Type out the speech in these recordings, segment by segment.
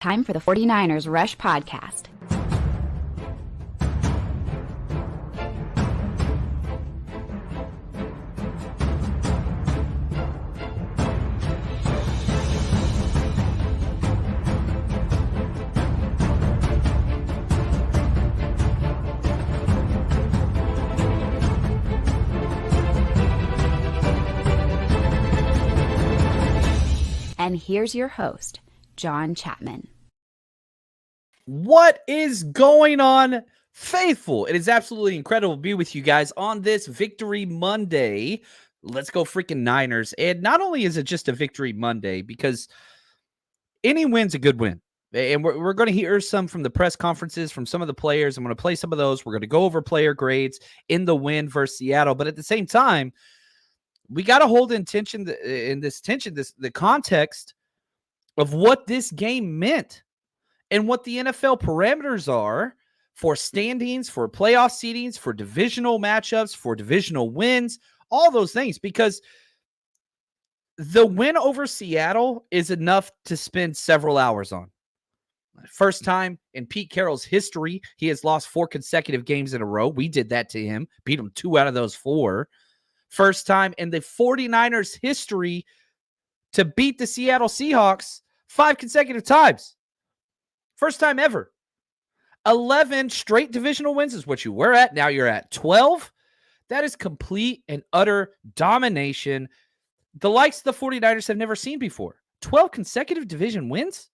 Time for the 49ers Rush Podcast. And here's your host, John Chapman. What is going on, faithful? It is absolutely incredible to be with you guys on this Victory Monday. Let's go freaking Niners. And not only is it just a Victory Monday, because any win's a good win. And we're going to hear some from the press conferences from some of the players. I'm going to play some of those. We're going to go over player grades in the win versus Seattle. But at the same time, we got to hold the context of what this game meant and what the NFL parameters are for standings, for playoff seedings, for divisional matchups, for divisional wins, all those things. Because the win over Seattle is enough to spend several hours on. First time in Pete Carroll's history, he has lost 4 consecutive games in a row. We did that to him, beat him 2 out of those 4. First time in the 49ers history to beat the Seattle Seahawks 5 consecutive times. First time ever. 11 straight divisional wins is what you were at. Now you're at 12. That is complete and utter domination. The likes the 49ers have never seen before. 12 consecutive division wins?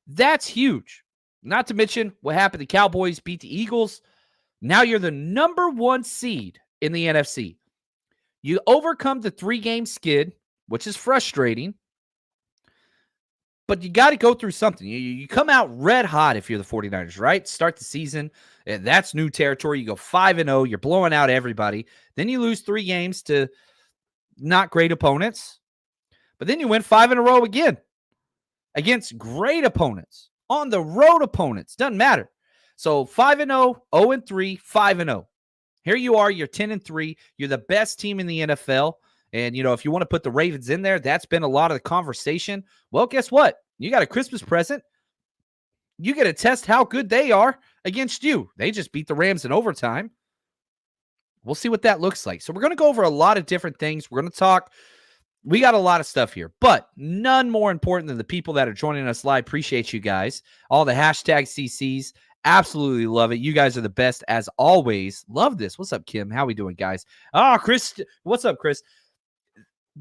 That's huge. Not to mention what happened. The Cowboys beat the Eagles. Now you're the number 1 seed in the NFC. You overcome the 3-game skid, which is frustrating. But you got to go through something. You come out red hot if you're the 49ers, right? Start the season. That's new territory. You go 5-0. You're blowing out everybody. Then you lose 3 games to not great opponents. But then you win 5 in a row again against great opponents. On the road opponents. Doesn't matter. So 5-0, 0-3, 5-0. Here you are. You're 10-3. You're the best team in the NFL. And, if you want to put the Ravens in there, that's been a lot of the conversation. Well, guess what? You got a Christmas present. You get to test how good they are against you. They just beat the Rams in overtime. We'll see what that looks like. So we're going to go over a lot of different things. We're going to talk. We got a lot of stuff here, but none more important than the people that are joining us live. Appreciate you guys. All the hashtag CCs. Absolutely love it. You guys are the best as always. Love this. What's up, Kim? How we doing, guys? Chris. What's up, Chris?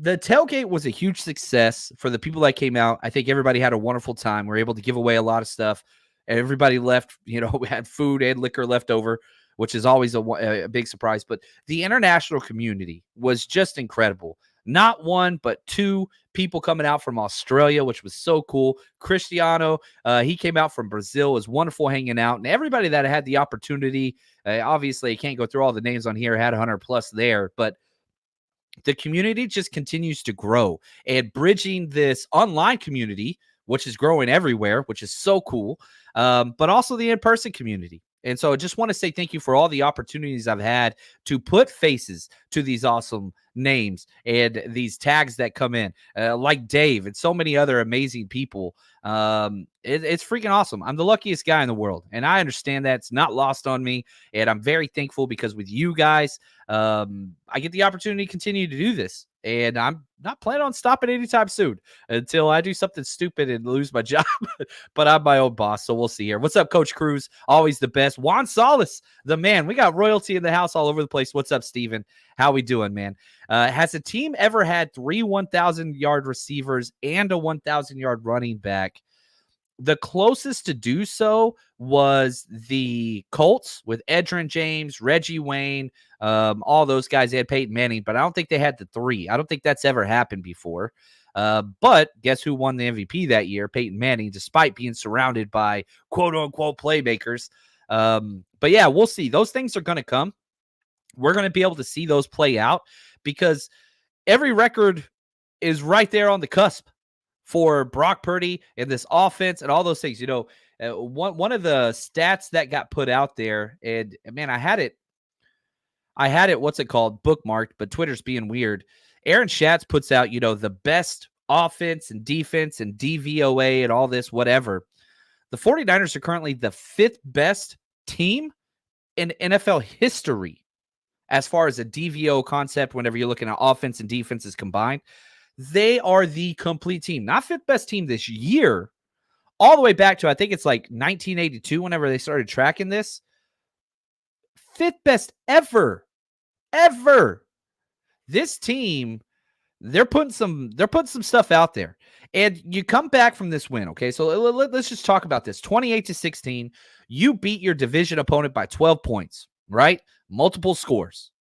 The tailgate was a huge success for the people that came out. I think everybody had a wonderful time. We were able to give away a lot of stuff. Everybody left, we had food and liquor left over, which is always a big surprise. But the international community was just incredible. Not 1, but 2 people coming out from Australia, which was so cool. Cristiano, he came out from Brazil. It was wonderful hanging out. And everybody that had the opportunity, obviously I can't go through all the names on here, had 100 plus there, but the community just continues to grow, and bridging this online community, which is growing everywhere, which is so cool, but also the in-person community. And so I just want to say thank you for all the opportunities I've had to put faces to these awesome names and these tags that come in, like Dave and so many other amazing people. It's freaking awesome. I'm the luckiest guy in the world, and I understand that. It's not lost on me, and I'm very thankful because with you guys, I get the opportunity to continue to do this. And I'm not planning on stopping anytime soon until I do something stupid and lose my job. But I'm my own boss, so we'll see here. What's up, Coach Cruz? Always the best. Juan Solis, the man. We got royalty in the house all over the place. What's up, Steven? How we doing, man? Has a team ever had 3 1,000-yard receivers and a 1,000-yard running back? The closest to do so was the Colts with Edgerrin James, Reggie Wayne, all those guys. They had Peyton Manning, but I don't think they had the 3. I don't think that's ever happened before. But guess who won the MVP that year? Peyton Manning, despite being surrounded by quote-unquote playmakers. But yeah, we'll see. Those things are going to come. We're going to be able to see those play out because every record is right there on the cusp for Brock Purdy and this offense and all those things. One of the stats that got put out there, and man, I had it, what's it called? Bookmarked, but Twitter's being weird. Aaron Schatz puts out, the best offense and defense and DVOA and all this, whatever. The 49ers are currently the 5th best team in NFL history as far as a DVO concept whenever you're looking at offense and defenses combined. They are the complete team. Not 5th best team this year, all the way back to, I think it's like 1982 whenever they started tracking this. 5th best ever. This team, they're putting some stuff out there. And you come back from this win, okay? So let's just talk about this. 28-16, you beat your division opponent by 12 points, right? Multiple scores.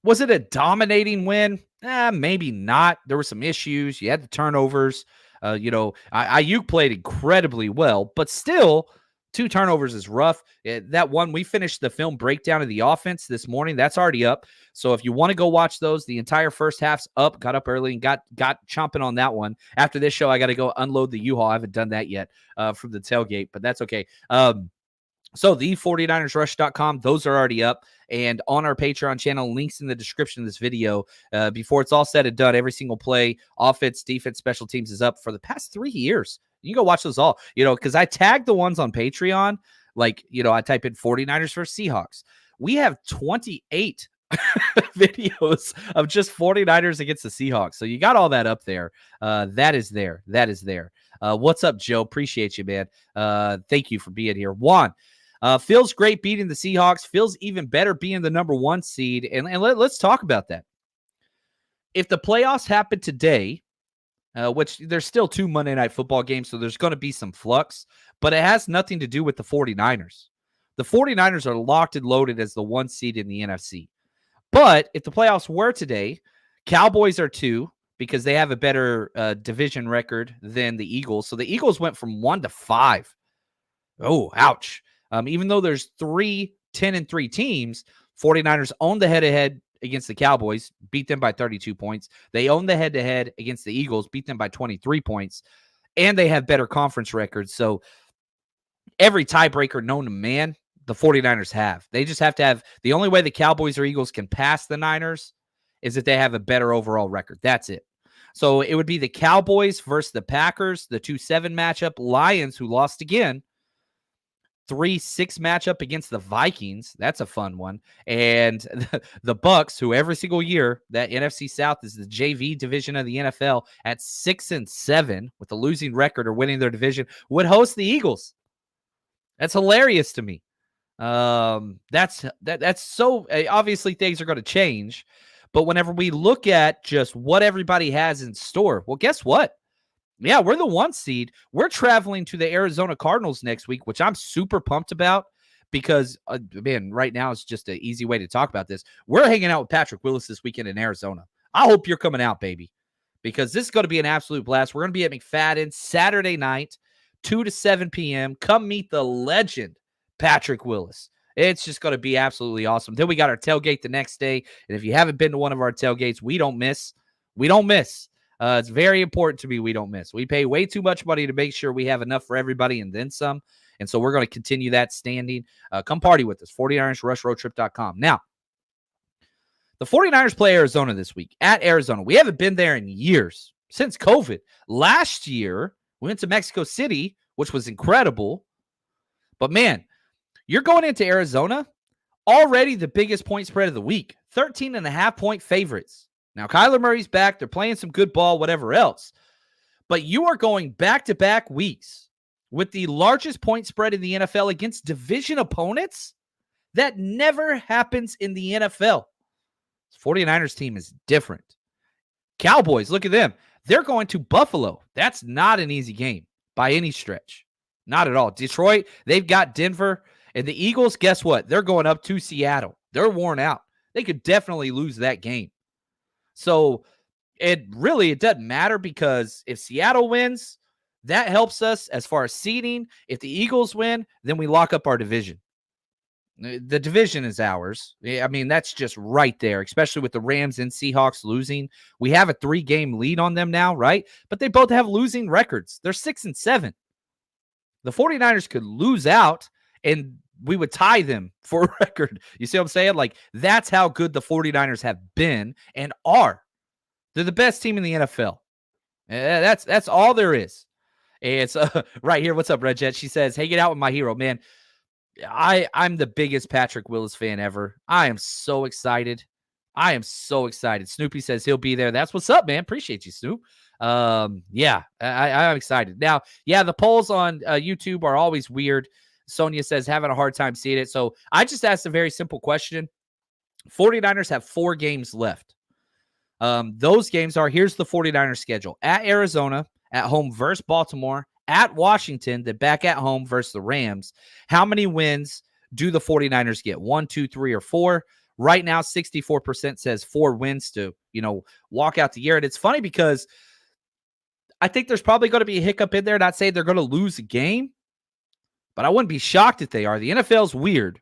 Was it a dominating win? Maybe not. There were some issues. You had the turnovers. Ayuk played incredibly well, but still, 2 turnovers is rough. That one, we finished the film breakdown of the offense this morning. That's already up. So if you want to go watch those, the entire first half's up. Got up early and got chomping on that one. After this show, I got to go unload the U-Haul. I haven't done that yet from the tailgate, but that's okay. So the 49ersrush.com, those are already up. And on our Patreon channel, links in the description of this video. Before it's all said and done, every single play, offense, defense, special teams is up for the past 3 years. You can go watch those all, because I tagged the ones on Patreon. Like, I type in 49ers versus Seahawks. We have 28 videos of just 49ers against the Seahawks. So you got all that up there. That is there. What's up, Joe? Appreciate you, man. Thank you for being here. Juan. Feels great beating the Seahawks. Feels even better being the number 1 seed. And let's talk about that. If the playoffs happen today, which there's still 2 Monday Night Football games, so there's going to be some flux, but it has nothing to do with the 49ers. The 49ers are locked and loaded as the 1 seed in the NFC. But if the playoffs were today, Cowboys are 2 because they have a better division record than the Eagles. So the Eagles went from 1 to 5. Oh, ouch. Even though there's 3 10-3 teams, 49ers own the head-to-head against the Cowboys, beat them by 32 points. They own the head-to-head against the Eagles, beat them by 23 points. And they have better conference records. So every tiebreaker known to man, the 49ers have. They just have to have – the only way the Cowboys or Eagles can pass the Niners is if they have a better overall record. That's it. So it would be the Cowboys versus the Packers, the 2-7 matchup. Lions, who lost again. 3-6 matchup against the Vikings. That's a fun one. And the Bucks, who every single year, that NFC South is the JV division of the NFL at 6-7 with a losing record or winning their division, would host the Eagles. That's hilarious to me. That's so obviously things are going to change. But whenever we look at just what everybody has in store, well, guess what? Yeah, we're the 1 seed. We're traveling to the Arizona Cardinals next week, which I'm super pumped about because, man, right now it's just an easy way to talk about this. We're hanging out with Patrick Willis this weekend in Arizona. I hope you're coming out, baby, because this is going to be an absolute blast. We're going to be at McFadden Saturday night, 2 to 7 p.m. Come meet the legend, Patrick Willis. It's just going to be absolutely awesome. Then we got our tailgate the next day. And if you haven't been to one of our tailgates, we don't miss. It's very important to me we don't miss. We pay way too much money to make sure we have enough for everybody and then some. And so we're going to continue that standing. Come party with us, 49ersrushroadtrip.com. Now, the 49ers play Arizona this week at Arizona. We haven't been there in years, since COVID. Last year, we went to Mexico City, which was incredible. But, man, you're going into Arizona, already the biggest point spread of the week, 13.5-point favorites. Now, Kyler Murray's back. They're playing some good ball, whatever else. But you are going back-to-back weeks with the largest point spread in the NFL against division opponents? That never happens in the NFL. This 49ers team is different. Cowboys, look at them. They're going to Buffalo. That's not an easy game by any stretch. Not at all. Detroit, they've got Denver. And the Eagles, guess what? They're going up to Seattle. They're worn out. They could definitely lose that game. So it doesn't matter because if Seattle wins, that helps us as far as seeding. If the Eagles win, then we lock up our division. The division is ours. I mean, that's just right there, especially with the Rams and Seahawks losing. We have a 3-game lead on them now, right? But they both have losing records. They're 6-7. The 49ers could lose out and we would tie them for a record. You see what I'm saying? Like, that's how good the 49ers have been and are. They're the best team in the NFL. That's all there is. It's right here. What's up, Red Jet? She says, "Hey, get out with my hero, man." I'm the biggest Patrick Willis fan ever. I am so excited. I am so excited. Snoopy says he'll be there. That's what's up, man. Appreciate you, Snoop. Yeah, I'm excited. Now, yeah, the polls on YouTube are always weird. Sonia says having a hard time seeing it. So I just asked a very simple question. 49ers have 4 games left. Those games are, here's the 49ers schedule: at Arizona, at home versus Baltimore, at Washington, then back at home versus the Rams. How many wins do the 49ers get? 1, 2, 3, or 4? Right now, 64% says 4 wins to, walk out the year. And it's funny because I think there's probably going to be a hiccup in there. Not saying they're going to lose a game, but I wouldn't be shocked if they are. The NFL's weird.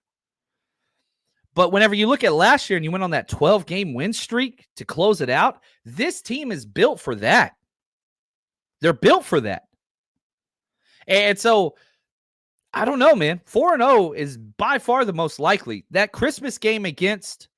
But whenever you look at last year and you went on that 12-game win streak to close it out, this team is built for that. They're built for that. And so, I don't know, man. 4-0 is by far the most likely. That Christmas game against,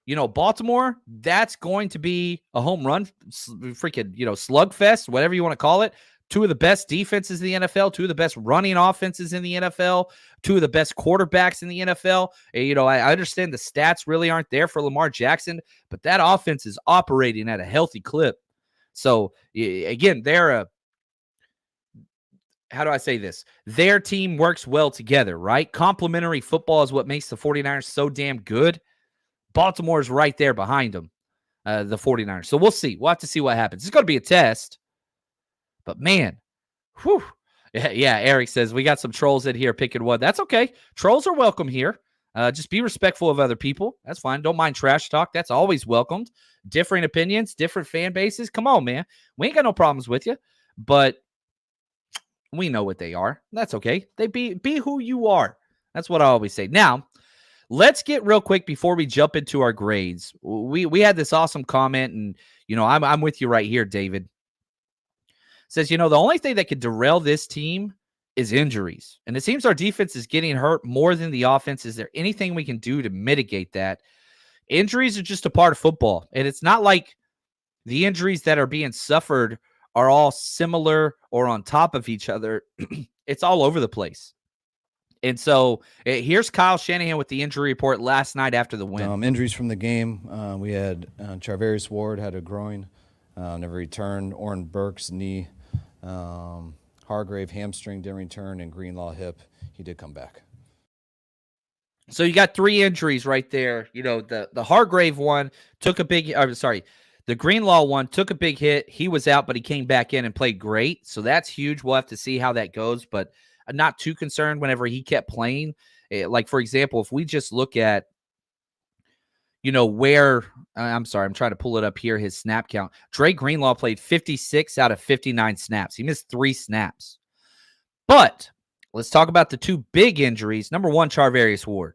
Baltimore, that's going to be a home run, freaking, slugfest, whatever you want to call it. 2 of the best defenses in the NFL, 2 of the best running offenses in the NFL, 2 of the best quarterbacks in the NFL. And, I understand the stats really aren't there for Lamar Jackson, but that offense is operating at a healthy clip. So, again, how do I say this? Their team works well together, right? Complementary football is what makes the 49ers so damn good. Baltimore's right there behind them, the 49ers. So we'll see. We'll have to see what happens. It's going to be a test. But, man, whew. Yeah, Eric says, we got some trolls in here picking one. That's okay. Trolls are welcome here. Just be respectful of other people. That's fine. Don't mind trash talk. That's always welcomed. Different opinions, different fan bases. Come on, man. We ain't got no problems with you. But we know what they are. That's okay. They be who you are. That's what I always say. Now, let's get real quick before we jump into our grades. We had this awesome comment, and I'm with you right here, David. Says, the only thing that could derail this team is injuries. And it seems our defense is getting hurt more than the offense. Is there anything we can do to mitigate that? Injuries are just a part of football. And it's not like the injuries that are being suffered are all similar or on top of each other. It's all over the place. And so here's Kyle Shanahan with the injury report last night after the win. Injuries from the game. We had Charvarius Ward had a groin, never returned. Oren Burks knee. Hargrave hamstring didn't return, and Greenlaw hip. He did come back. So you got 3 injuries right there. The Hargrave one took a big. The Greenlaw one took a big hit. He was out, but he came back in and played great. So that's huge. We'll have to see how that goes, but I'm not too concerned whenever he kept playing. Like, for example, if we just look at, where I'm trying to pull it up here, his snap count. Dre Greenlaw played 56 out of 59 snaps. He missed 3 snaps. But let's talk about the 2 big injuries. Number 1, Charvarius Ward.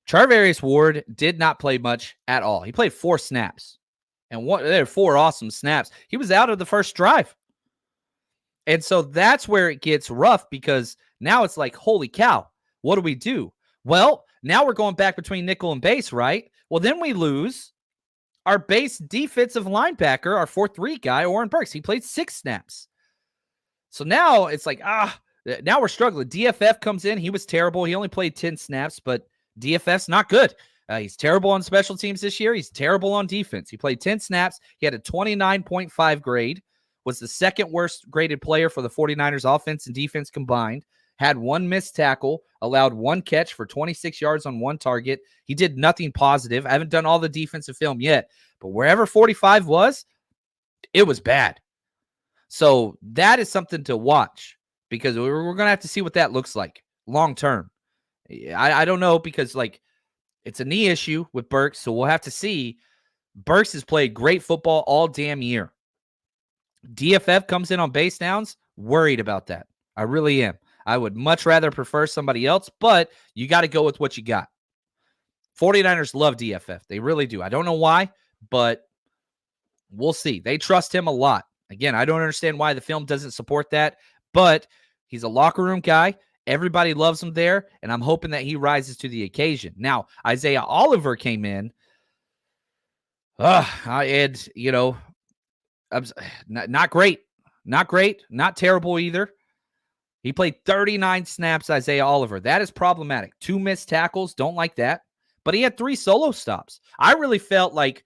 Charvarius Ward did not play much at all. He played 4 snaps. And there are 4 awesome snaps. He was out of the first drive. And so that's where it gets rough, because now it's like, holy cow, what do we do? Well, now we're going back between nickel and base, right? Well, then we lose our base defensive linebacker, our 4-3 guy, Oren Burks. He played 6 snaps. So now it's like, now we're struggling. DFF comes in. He was terrible. He only played 10 snaps, but DFF's not good. He's terrible on special teams this year. He's terrible on defense. He played 10 snaps. He had a 29.5 grade, was the second worst graded player for the 49ers offense and defense combined, had 1 missed tackle, allowed 1 catch for 26 yards on 1 target. He did nothing positive. I haven't done all the defensive film yet, but wherever 45 was, it was bad. So that is something to watch, because we're going to have to see what that looks like long term. I don't know, because it's a knee issue with Burks, so we'll have to see. Burks has played great football all damn year. DFF comes in on base downs, worried about that. I really am. I would much rather prefer somebody else, but you got to go with what you got. 49ers love DFF. They really do. I don't know why, but we'll see. They trust him a lot. Again, I don't understand why the film doesn't support that, but he's a locker room guy. Everybody loves him there, and I'm hoping that he rises to the occasion. Now, Isaiah Oliver came in, and Not great. Not great. Not terrible either. He played 39 snaps, Isaiah Oliver. That is problematic. 2 missed tackles. Don't like that. But he had 3 solo stops. I really felt like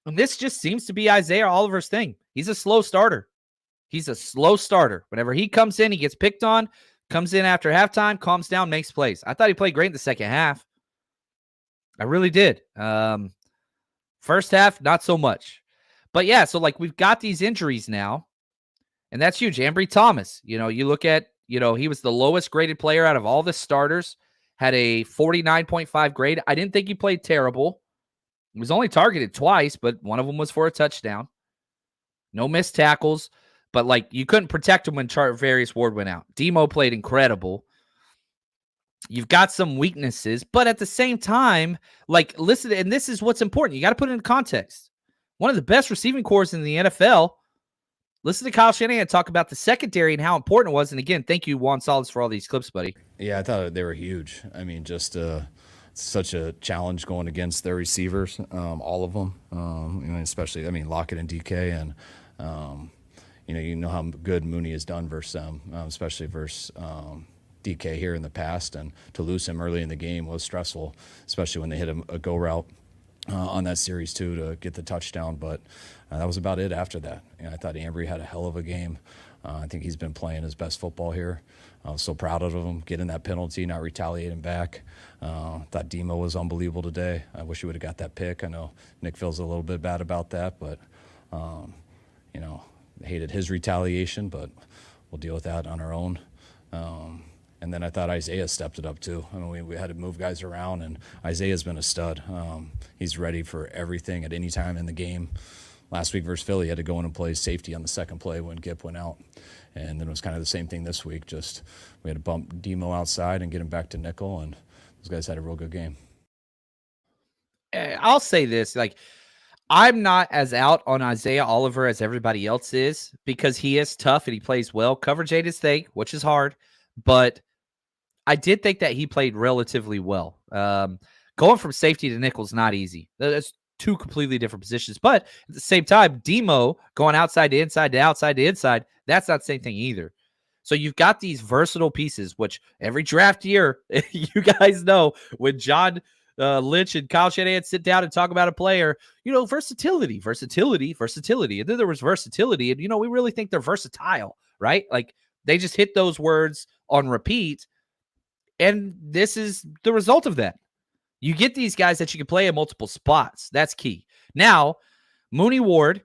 this just seems to be Isaiah Oliver's thing. He's a slow starter. He's a slow starter. Whenever he comes in, he gets picked on, comes in after halftime, calms down, makes plays. I thought he played great in the second half. I really did. First half, not so much. But yeah, so like we've got these injuries now, and that's huge. Ambry Thomas, you look at, he was the lowest graded player out of all the starters, had a 49.5 grade. I didn't think he played terrible. He was only targeted twice, but one of them was for a touchdown. No missed tackles, but like you couldn't protect him when Charvarius Ward went out. Demo played incredible. You've got some weaknesses, but at the same time, like listen, and this is what's important. You got to put it in context. One of the best receiving corps in the NFL. Listen to Kyle Shanahan talk about the secondary and how important it was. And again, thank you, Juan Salas, for all these clips, buddy. Yeah, I thought they were huge. I mean, just such a challenge going against their receivers, all of them, especially, Lockett and DK. And, you know how good Mooney has done versus them, especially versus DK here in the past. And to lose him early in the game was stressful, especially when they hit a go route on that series too to get the touchdown. But that was about it after that. I thought Ambry had a hell of a game. I think he's been playing his best football here. I was so proud of him getting that penalty, not retaliating back. Thought Demo was unbelievable today. I wish he would have got that pick. I know Nick feels a little bit bad about that, but hated his retaliation, but we'll deal with that on our own. And then I thought Isaiah stepped it up too. We had to move guys around, and Isaiah's been a stud. He's ready for everything at any time in the game. Last week versus Philly, he had to go in and play safety on the second play when Gipp went out. And then it was kind of the same thing this week. Just we had to bump Demo outside and get him back to nickel, and those guys had a real good game. I'll say this, I'm not as out on Isaiah Oliver as everybody else is because he is tough and he plays well. Coverage ain't his thing, which is hard, but I did think that he played relatively well. Going from safety to nickel is not easy. That's 2 completely different positions. But at the same time, Demo going outside to inside to outside to inside, that's not the same thing either. So you've got these versatile pieces, which every draft year, you guys know, when John Lynch and Kyle Shanahan sit down and talk about a player, versatility. And then there was versatility. And, we really think they're versatile, right? Like they just hit those words on repeat. And this is the result of that. You get these guys that you can play in multiple spots. That's key. Now, Mooney Ward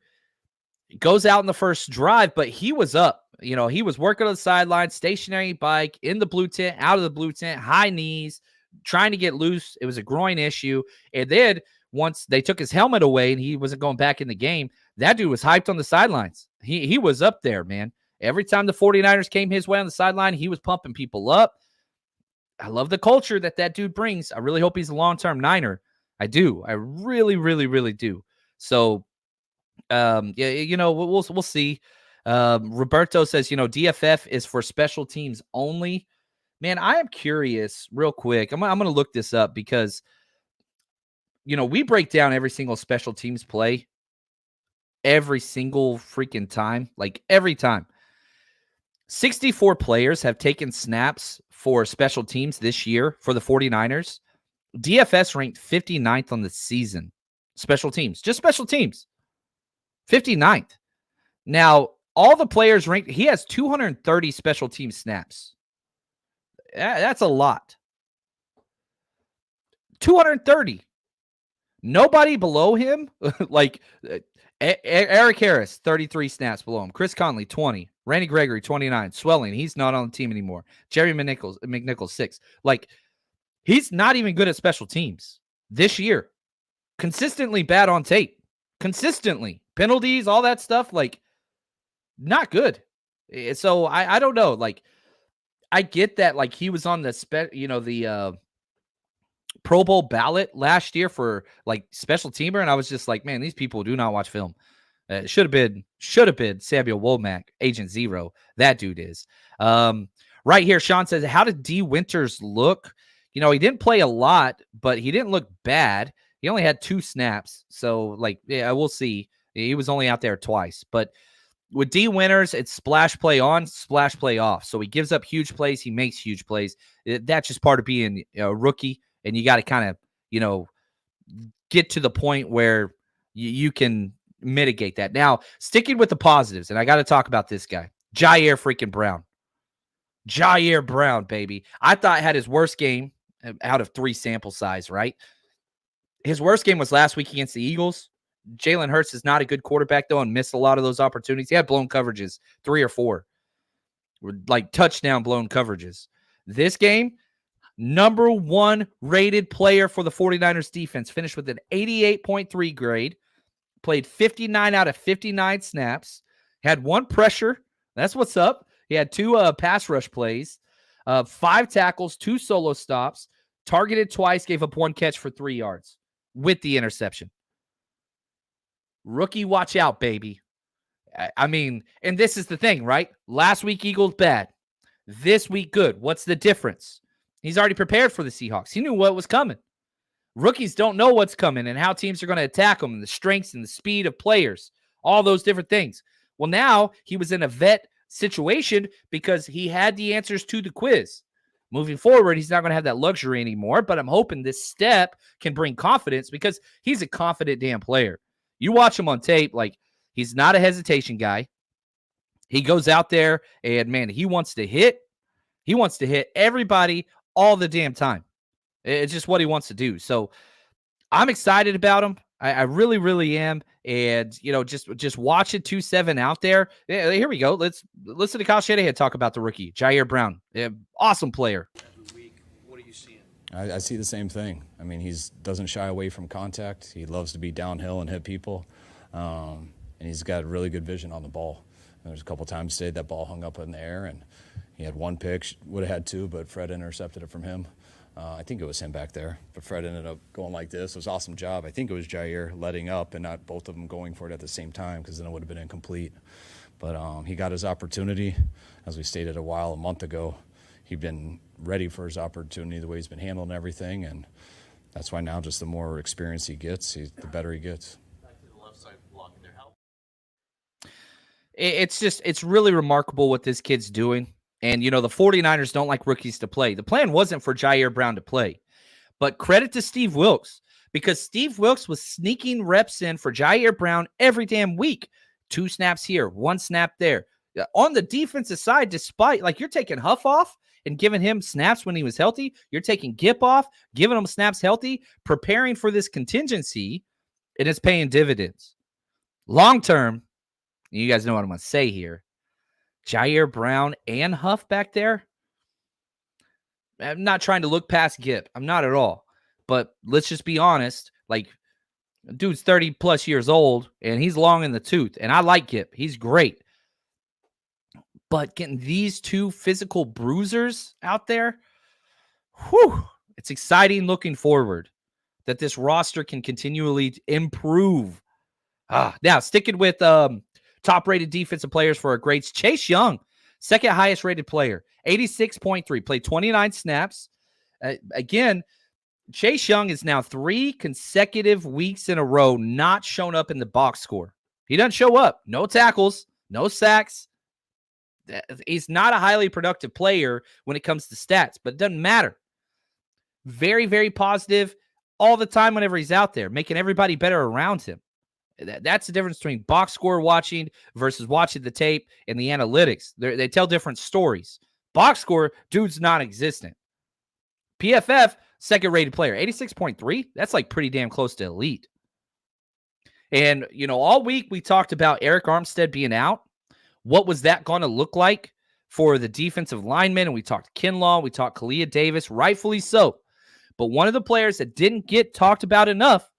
goes out in the first drive, but he was up. He was working on the sideline, stationary bike, in the blue tent, out of the blue tent, high knees, trying to get loose. It was a groin issue. And then once they took his helmet away and he wasn't going back in the game, that dude was hyped on the sidelines. He was up there, man. Every time the 49ers came his way on the sideline, he was pumping people up. I love the culture that dude brings. I really hope he's a long-term Niner. I do. I really, really, really do. So, we'll see. Roberto says, DFF is for special teams only. Man, I am curious real quick. I'm going to look this up because, we break down every single special teams play every single freaking time, like every time. 64 players have taken snaps for special teams this year for the 49ers. DFS ranked 59th on the season. Special teams, just special teams. 59th. Now, all the players ranked, he has 230 special team snaps. That's a lot. 230. Nobody below him, Eric Harris, 33 snaps below him. Chris Conley, 20. Randy Gregory, 29. Swelling, he's not on the team anymore. Jerry McNichols, 6. He's not even good at special teams this year. Consistently bad on tape. Consistently. Penalties, all that stuff, not good. So I don't know. I get that, he was on the Pro Bowl ballot last year for special teamer, and I was just like, man, these people do not watch film. Should have been Samuel Womack, Agent Zero. That dude is. Right here, Sean says, how did D. Winters look? He didn't play a lot, but he didn't look bad. He only had 2 snaps. So, we'll see. He was only out there twice. But with D Winters, it's splash play on, splash play off. So he gives up huge plays. He makes huge plays. That's just part of being a rookie. And you got to kind of, get to the point where you can mitigate that. Now, sticking with the positives, and I got to talk about this guy, Jair freaking Brown. Jair Brown, baby. I thought had his worst game out of 3 sample size, right? His worst game was last week against the Eagles. Jalen Hurts is not a good quarterback, though, and missed a lot of those opportunities. He had blown coverages, 3 or 4, like touchdown blown coverages. This game, number 1 rated player for the 49ers defense, finished with an 88.3 grade, played 59 out of 59 snaps, had 1 pressure. That's what's up. He had 2 pass rush plays, 5 tackles, 2 solo stops, targeted twice, gave up 1 catch for 3 yards with the interception. Rookie, watch out, baby. I mean, and this is the thing, right? Last week, Eagles bad. This week, good. What's the difference? He's already prepared for the Seahawks. He knew what was coming. Rookies don't know what's coming and how teams are going to attack them and the strengths and the speed of players, all those different things. Well, now he was in a vet situation because he had the answers to the quiz. Moving forward, he's not going to have that luxury anymore, but I'm hoping this step can bring confidence because he's a confident damn player. You watch him on tape, like he's not a hesitation guy. He goes out there and, man, he wants to hit. He wants to hit everybody all the damn time. It's just what he wants to do. So I'm excited about him. I really, really am. And, just watch it 2-7 out there. Yeah, here we go. Let's listen to Kyle Shanahan talk about the rookie, Jair Brown. Awesome player. What are you seeing? I see the same thing. I mean, he doesn't shy away from contact. He loves to be downhill and hit people. And he's got really good vision on the ball. And there's a couple times today that ball hung up in the air, and he had 1 pick, would have had 2, but Fred intercepted it from him. I think it was him back there, but Fred ended up going like this. It was an awesome job. I think it was Jair letting up and not both of them going for it at the same time because then it would have been incomplete. But he got his opportunity. As we stated a month ago, he'd been ready for his opportunity the way he's been handling everything, and that's why now just the more experience he gets, the better he gets. Back to the left side blocking their help. It's really remarkable what this kid's doing. And, the 49ers don't like rookies to play. The plan wasn't for Jair Brown to play. But credit to Steve Wilks, because Steve Wilks was sneaking reps in for Jair Brown every damn week. 2 snaps here, 1 snap there. On the defensive side, despite, you're taking Huff off and giving him snaps when he was healthy. You're taking Gip off, giving him snaps healthy, preparing for this contingency, and it's paying dividends. Long term, you guys know what I'm going to say here. Jair Brown and Huff back there. I'm not trying to look past Gip. I'm not at all. But let's just be honest. Dude's 30 plus years old and he's long in the tooth. And I like Gip. He's great. But getting these 2 physical bruisers out there, it's exciting looking forward that this roster can continually improve. Now, sticking with top-rated defensive players for our grades. Chase Young, second highest-rated player, 86.3, played 29 snaps. Again, Chase Young is now 3 consecutive weeks in a row not shown up in the box score. He doesn't show up. No tackles, no sacks. He's not a highly productive player when it comes to stats, but it doesn't matter. Very, very positive all the time whenever he's out there, making everybody better around him. That's the difference between box score watching versus watching the tape and the analytics. They tell different stories. Box score, dude's non-existent. PFF, second-rated player, 86.3. That's pretty damn close to elite. And, all week we talked about Eric Armstead being out. What was that going to look like for the defensive linemen? And we talked Kinlaw, we talked Kalia Davis, rightfully so. But one of the players that didn't get talked about enough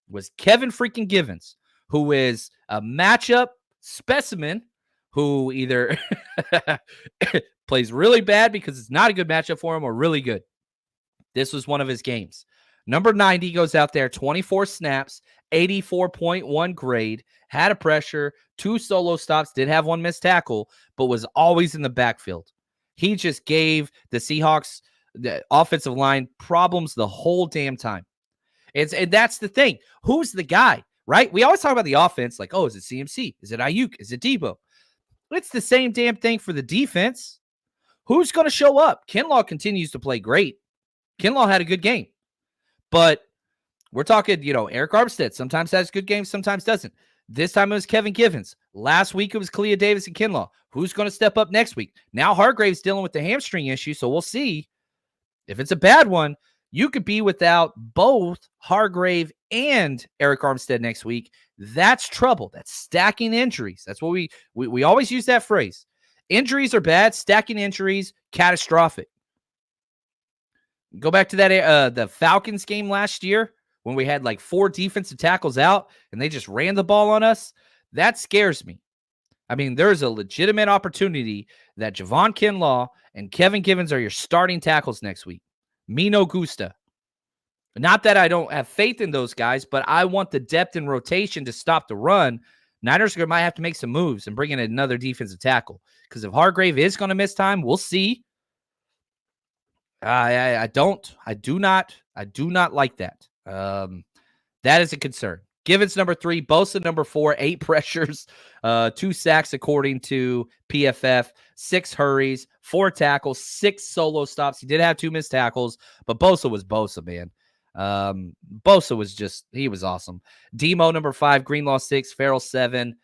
was Kevin freaking Givens, who is a matchup specimen who either plays really bad because it's not a good matchup for him or really good. This was one of his games. Number 90 goes out there, 24 snaps, 84.1 grade, had a pressure, 2 solo stops, did have 1 missed tackle, but was always in the backfield. He just gave the Seahawks, the offensive line, problems the whole damn time. And that's the thing. Who's the guy, right? We always talk about the offense is it CMC? Is it Ayuk? Is it Debo? It's the same damn thing for the defense. Who's going to show up? Kinlaw continues to play great. Kinlaw had a good game. But we're talking, Eric Armstead sometimes has good games, sometimes doesn't. This time it was Kevin Givens. Last week it was Kalia Davis and Kinlaw. Who's going to step up next week? Now Hargrave's dealing with the hamstring issue, so we'll see. If it's a bad one, you could be without both Hargrave and Eric Armstead next week. That's trouble. That's stacking injuries. That's what we always use that phrase. Injuries are bad. Stacking injuries, catastrophic. Go back to that the Falcons game last year when we had like 4 defensive tackles out and they just ran the ball on us. That scares me. I mean, there's a legitimate opportunity that Javon Kinlaw and Kevin Givens are your starting tackles next week. Me no gusta. Not that I don't have faith in those guys, but I want the depth and rotation to stop the run. Niners might have to make some moves and bring in another defensive tackle. Because if Hargrave is going to miss time, we'll see. I do not like that. That is a concern. Givens number 3, Bosa number 4, 8 pressures, 2 sacks according to PFF, 6 hurries, 4 tackles, 6 solo stops. He did have 2 missed tackles, but Bosa was Bosa, man. Bosa was he was awesome. Demo number 5, Greenlaw 6, Farrell 7.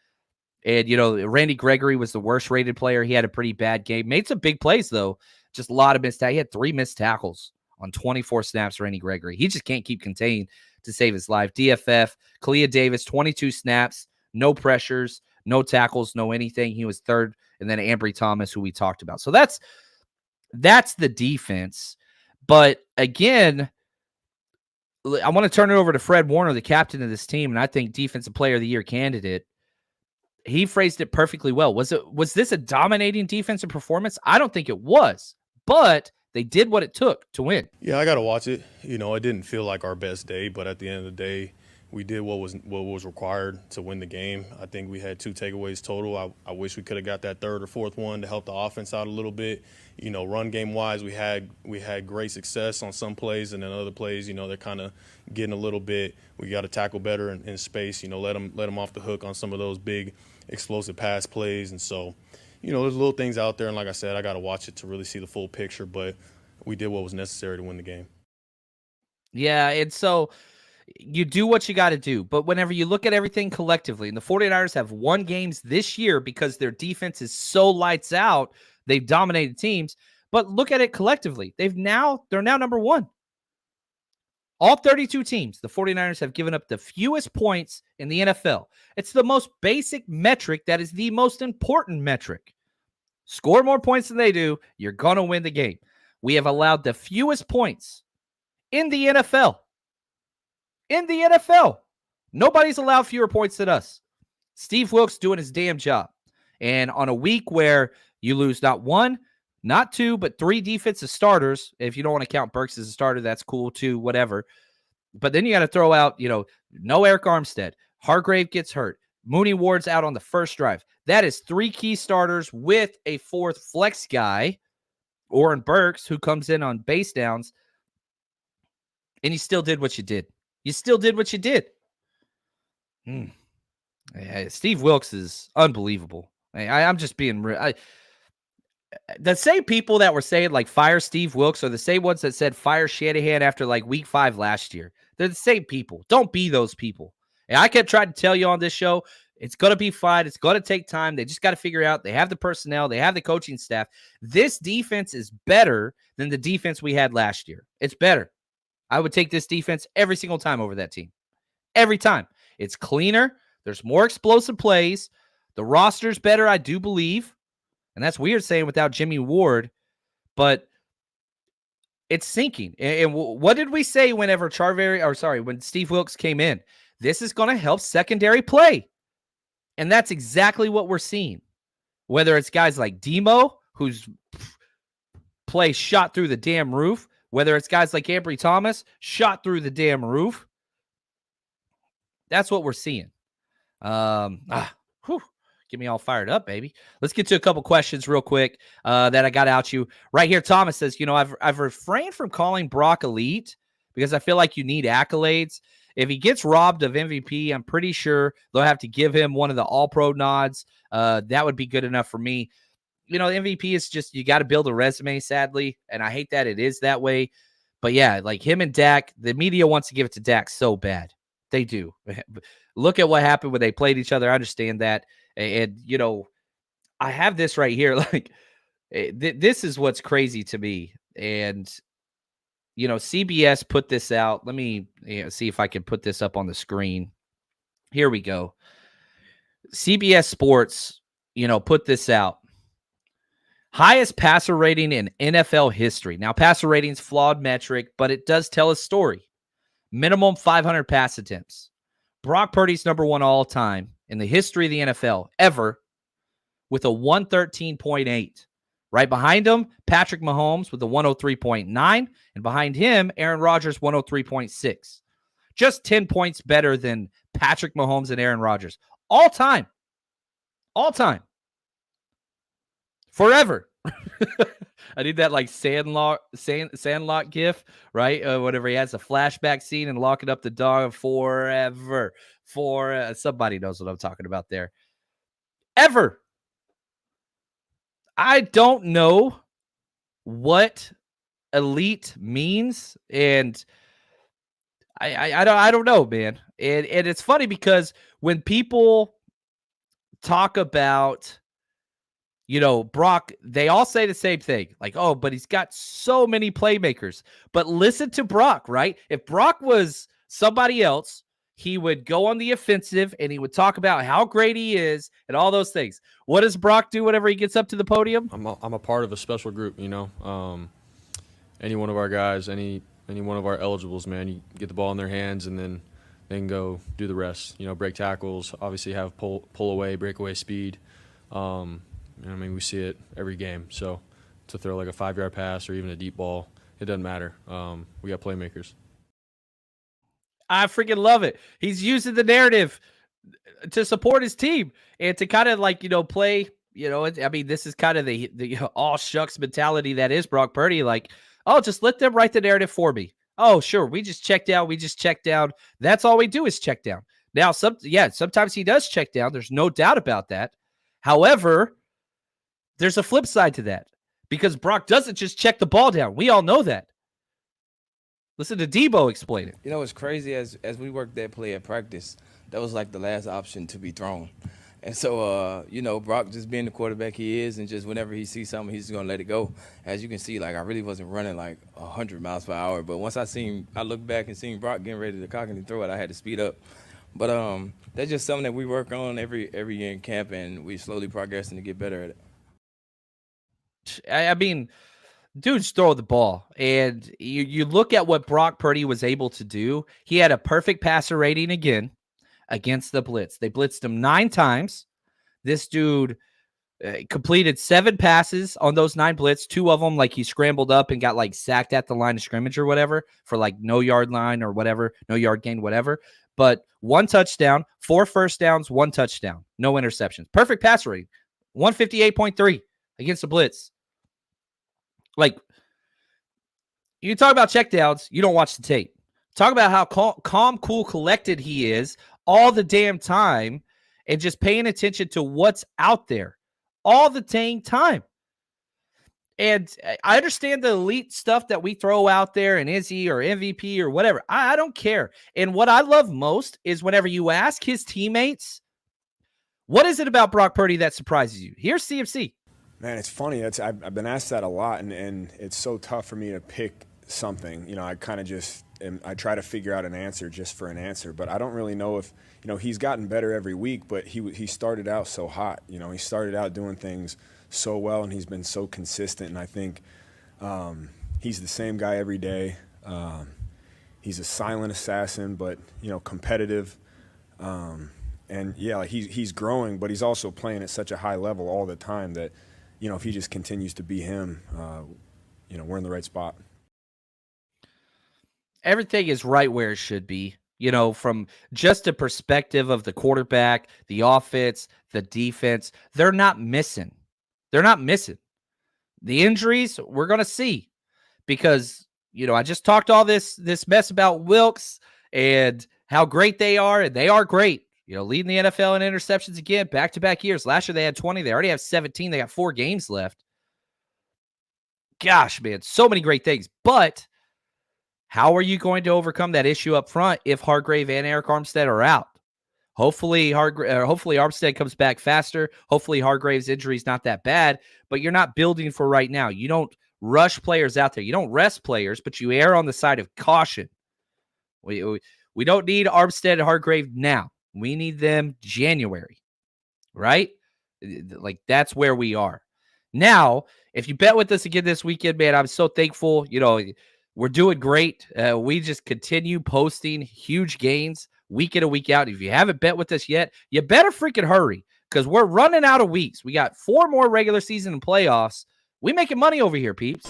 And, Randy Gregory was the worst rated player. He had a pretty bad game. Made some big plays, though. Just a lot of missed tackles. He had 3 missed tackles on 24 snaps, Randy Gregory. He just can't keep contained to save his life. DFF, Kalia Davis, 22 snaps, no pressures, no tackles, no anything. He was 3rd. And then Ambry Thomas, who we talked about. So that's the defense. But again, I want to turn it over to Fred Warner, the captain of this team, and I think Defensive Player of the Year candidate. He phrased it perfectly well. Was this a dominating defensive performance? I don't think it was, but they did what it took to win. Yeah, I got to watch it. It didn't feel like our best day, but at the end of the day, we did what was required to win the game. I think we had 2 takeaways total. I wish we could have got that 3rd or 4th one to help the offense out a little bit. Run game wise, we had great success on some plays, and then other plays, they're kind of getting a little bit. We got to tackle better in space. Let them off the hook on some of those big explosive pass plays, and so. There's little things out there, and like I said, I got to watch it to really see the full picture, but we did what was necessary to win the game. Yeah, and so you do what you got to do, but whenever you look at everything collectively, and the 49ers have won games this year because their defense is so lights out, they've dominated teams, but look at it collectively. They're now number 1. All 32 teams, the 49ers have given up the fewest points in the NFL. It's the most basic metric that is the most important metric. Score more points than they do, you're going to win the game. We have allowed the fewest points in the NFL. In the NFL. Nobody's allowed fewer points than us. Steve Wilkes doing his damn job. And on a week where you lose not 1, not 2, but 3 defensive starters. If you don't want to count Burks as a starter, that's cool too, whatever. But then you got to throw out, no Eric Armstead. Hargrave gets hurt. Mooney Ward's out on the first drive. That is 3 key starters with a 4th flex guy, Oren Burks, who comes in on base downs. And you still did what you did. Yeah, Steve Wilkes is unbelievable. I'm just being real. The same people that were saying, like, fire Steve Wilkes are the same ones that said fire Shanahan after, like, week 5 last year. They're the same people. Don't be those people. And I kept trying to tell you on this show, it's going to be fine. It's going to take time. They just got to figure out. They have the personnel. They have the coaching staff. This defense is better than the defense we had last year. It's better. I would take this defense every single time over that team. Every time. It's cleaner. There's more explosive plays. The roster's better, I do believe. And that's weird saying without Jimmy Ward, but it's sinking. And what did we say whenever when Steve Wilkes came in? This is going to help secondary play. And that's exactly what we're seeing. Whether it's guys like Demo, whose play shot through the damn roof, whether it's guys like Ambry Thomas, shot through the damn roof. That's what we're seeing. Get me all fired up, baby. Let's get to a couple questions real quick that I got out you. Right here, Thomas says, I've refrained from calling Brock elite because I feel like you need accolades. if he gets robbed of MVP, I'm pretty sure they'll have to give him one of the All-Pro nods. That would be good enough for me. MVP is just, you got to build a resume, sadly, and I hate that it is that way. But yeah, like him and Dak, the media wants to give it to Dak so bad. They do. Look at what happened when they played each other. I understand that. And I have this right here. Like, this is what's crazy to me. And, CBS put this out. Let me see if I can put this up on the screen. Here we go. CBS Sports, put this out. Highest passer rating in NFL history. Now, passer rating's flawed metric, but it does tell a story. Minimum 500 pass attempts. Brock Purdy's number one all time in the history of the NFL ever with a 113.8. Right behind him, Patrick Mahomes with a 103.9. And behind him, Aaron Rodgers, 103.6. Just 10 points better than Patrick Mahomes and Aaron Rodgers. All time. All time. Forever. I need that like Sandlot gif, right? Whenever he has a flashback scene and locking up the dog forever. Somebody knows what I'm talking about there. Ever. I don't know what elite means, and I don't know, man. And it's funny because when people talk about Brock, they all say the same thing. Like, oh, but he's got so many playmakers. But listen to Brock, right? If Brock was somebody else, he would go on the offensive and he would talk about how great he is and all those things. What does Brock do whenever he gets up to the podium? I'm a part of a special group, any one of our guys, any one of our eligibles, man, you get the ball in their hands and then they can go do the rest. Break tackles, obviously have pull away, breakaway speed. We see it every game. So to throw like a 5-yard pass or even a deep ball, it doesn't matter. We got playmakers. I freaking love it. He's using the narrative to support his team and to kind of play, this is kind of the all shucks mentality that is Brock Purdy. Like, oh, just let them write the narrative for me. Oh, sure. We just check down. That's all we do is check down. Now, sometimes he does check down. There's no doubt about that. However, there's a flip side to that because Brock doesn't just check the ball down. We all know that. Listen to Debo explain it. It's crazy as we worked that play at practice, that was like the last option to be thrown. And so, Brock just being the quarterback he is and just whenever he sees something, he's just going to let it go. As you can see, I really wasn't running 100 miles per hour. But once I looked back and seen Brock getting ready to cock and throw it, I had to speed up. But that's just something that we work on every year in camp, and we slowly progressing to get better at it. Dudes throw the ball, and you look at what Brock Purdy was able to do. He had a perfect passer rating again against the blitz. They blitzed him 9 times. This dude completed 7 passes on those 9 blitz. 2 of them, he scrambled up and got sacked at the line of scrimmage or whatever for no yard line or whatever, no yard gain, whatever. But 1 touchdown, 4 first downs, 1 touchdown, no interceptions. Perfect passer rating, 158.3 against the blitz. You talk about checkdowns, you don't watch the tape. Talk about how calm, cool, collected he is all the damn time and just paying attention to what's out there all the dang time. And I understand the elite stuff that we throw out there and Izzy or MVP or whatever. I don't care. And what I love most is whenever you ask his teammates, what is it about Brock Purdy that surprises you? Here's CMC. Man, it's funny. I've been asked that a lot, and it's so tough for me to pick something. I kind of just I try to figure out an answer just for an answer, but I don't really know if he's gotten better every week. But he started out so hot. He started out doing things so well, and he's been so consistent. And I think he's the same guy every day. He's a silent assassin, but competitive. And yeah, he's growing, but he's also playing at such a high level all the time that. If he just continues to be him, we're in the right spot. Everything is right where it should be, from just a perspective of the quarterback, the offense, the defense. They're not missing. The injuries, we're going to see because, I just talked all this mess about Wilkes and how great they are, and they are great. Leading the NFL in interceptions again, back-to-back years. Last year they had 20. They already have 17. They got 4 games left. Gosh, man, so many great things. But how are you going to overcome that issue up front if Hargrave and Eric Armstead are out? Hopefully Armstead comes back faster. Hopefully Hargrave's injury is not that bad, but you're not building for right now. You don't rush players out there. You don't rest players, but you err on the side of caution. We don't need Armstead and Hargrave now. We need them January, right? Like, that's where we are. Now, if you bet with us again this weekend, man, I'm so thankful. We're doing great. We just continue posting huge gains week in and week out. If you haven't bet with us yet, you better freaking hurry because we're running out of weeks. We got 4 more regular season and playoffs. We making money over here, peeps.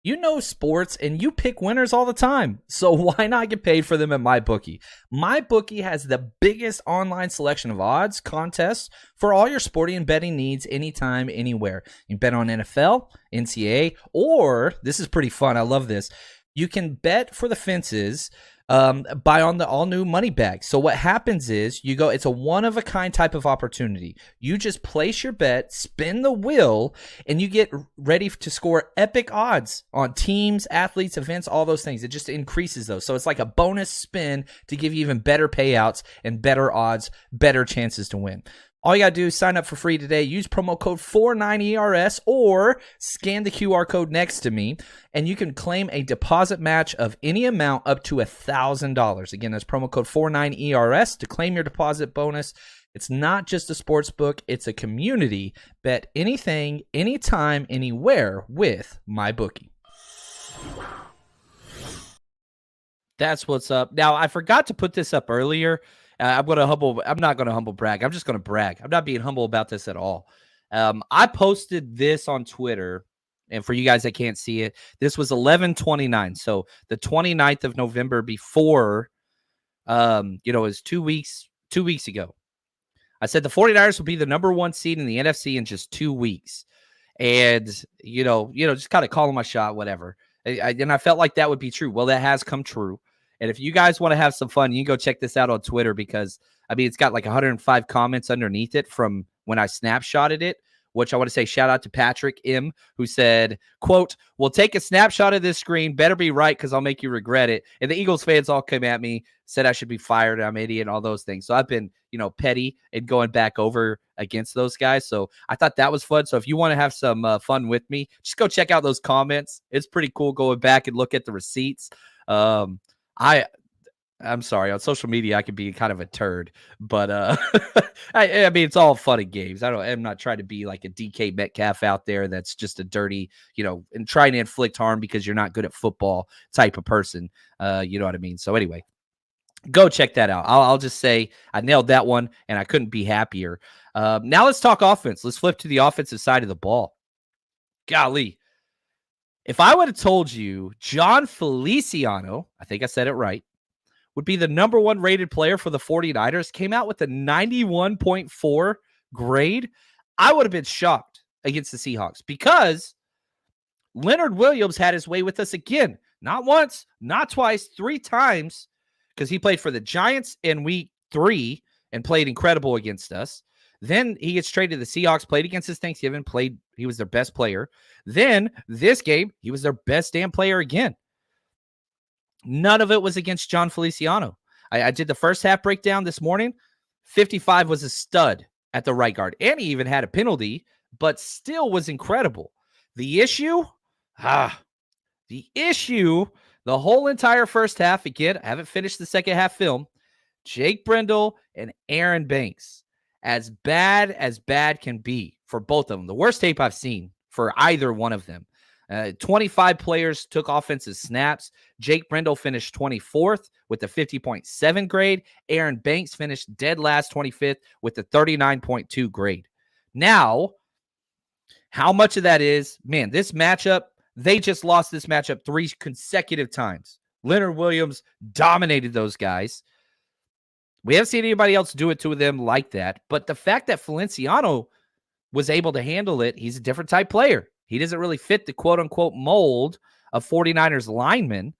You know sports and you pick winners all the time, so why not get paid for them at MyBookie? MyBookie has the biggest online selection of odds, contests for all your sporting and betting needs anytime, anywhere. You can bet on NFL, NCAA, or, this is pretty fun, I love this, you can bet for the fences buy on the all-new money bag. So what happens is it's a one-of-a-kind type of opportunity. You just place your bet, spin the wheel, and you get ready to score epic odds on teams, athletes, events, all those things. It just increases those. So it's like a bonus spin to give you even better payouts and better odds, better chances to win. All you got to do is sign up for free today. Use promo code 49ERS or scan the QR code next to me, and you can claim a deposit match of any amount up to $1,000. Again, that's promo code 49ERS to claim your deposit bonus. It's not just a sports book. It's a community. Bet anything, anytime, anywhere with MyBookie. That's what's up. Now, I forgot to put this up earlier. I'm not going to humble brag. I'm just going to brag. I'm not being humble about this at all. I posted this on Twitter, and for you guys that can't see it, this was 11/29. So the 29th of November before, it was 2 weeks ago. I said the 49ers will be the number 1 seed in the NFC in just 2 weeks. And, just kind of calling my shot, whatever. And I felt like that would be true. Well, that has come true. And if you guys want to have some fun, you can go check this out on Twitter because, it's got like 105 comments underneath it from when I snapshotted it, which I want to say shout out to Patrick M., who said, quote, "We'll take a snapshot of this screen. Better be right because I'll make you regret it." And the Eagles fans all came at me, said I should be fired. I'm an idiot and all those things. So I've been, petty and going back over against those guys. So I thought that was fun. So if you want to have some fun with me, just go check out those comments. It's pretty cool going back and look at the receipts. I'm sorry, on social media I can be kind of a turd, but it's all fun and games. I'm not trying to be like a DK Metcalf out there that's just a dirty, and trying to inflict harm because you're not good at football type of person. You know what I mean? So anyway, go check that out. I'll just say I nailed that one and I couldn't be happier. Now let's talk offense. Let's flip to the offensive side of the ball. Golly. If I would have told you John Feliciano, I think I said it right, would be the number 1 rated player for the 49ers, came out with a 91.4 grade, I would have been shocked against the Seahawks because Leonard Williams had his way with us again. Not once, not twice, 3 times, because he played for the Giants in week 3 and played incredible against us. Then he gets traded to the Seahawks, played against us Thanksgiving, he was their best player. Then this game, he was their best damn player again. None of it was against John Feliciano. I did the first half breakdown this morning. 55 was a stud at the right guard. And he even had a penalty, but still was incredible. The issue, the whole entire first half, again, I haven't finished the second half film, Jake Brendel and Aaron Banks. As bad can be for both of them. The worst tape I've seen for either one of them. 25 players took offensive snaps. Jake Brendel finished 24th with a 50.7 grade. Aaron Banks finished dead last, 25th, with a 39.2 grade. Now, how much of that is, man, this matchup, they just lost this matchup 3 consecutive times. Leonard Williams dominated those guys. We haven't seen anybody else do it to them like that. But the fact that Feliciano was able to handle it, he's a different type player. He doesn't really fit the quote-unquote mold of 49ers linemen.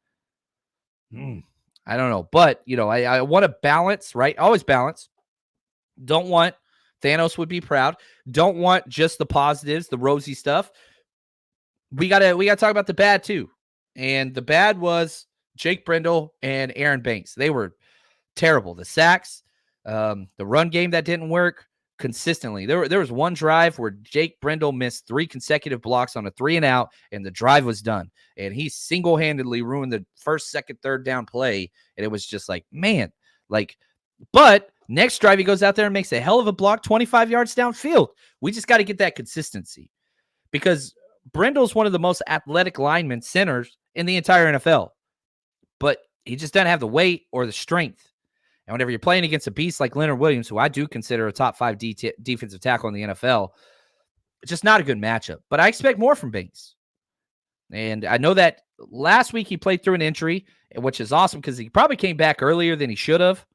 I don't know. But, I want to balance, right? Always balance. Don't want Thanos would be proud. Don't want just the positives, the rosy stuff. We gotta talk about the bad too. And the bad was Jake Brendel and Aaron Banks. They were terrible. The sacks, the run game that didn't work consistently. There was one drive where Jake Brendel missed 3 consecutive blocks on a 3-and-out, and the drive was done. And he single-handedly ruined the first, second, third down play. And it was just like, man, but next drive he goes out there and makes a hell of a block 25 yards downfield. We just got to get that consistency because Brendel's one of the most athletic linemen, centers in the entire NFL. But he just doesn't have the weight or the strength. And whenever you're playing against a beast like Leonard Williams, who I do consider a top 5 defensive tackle in the NFL, it's just not a good matchup. But I expect more from Banks. And I know that last week he played through an injury, which is awesome because he probably came back earlier than he should have.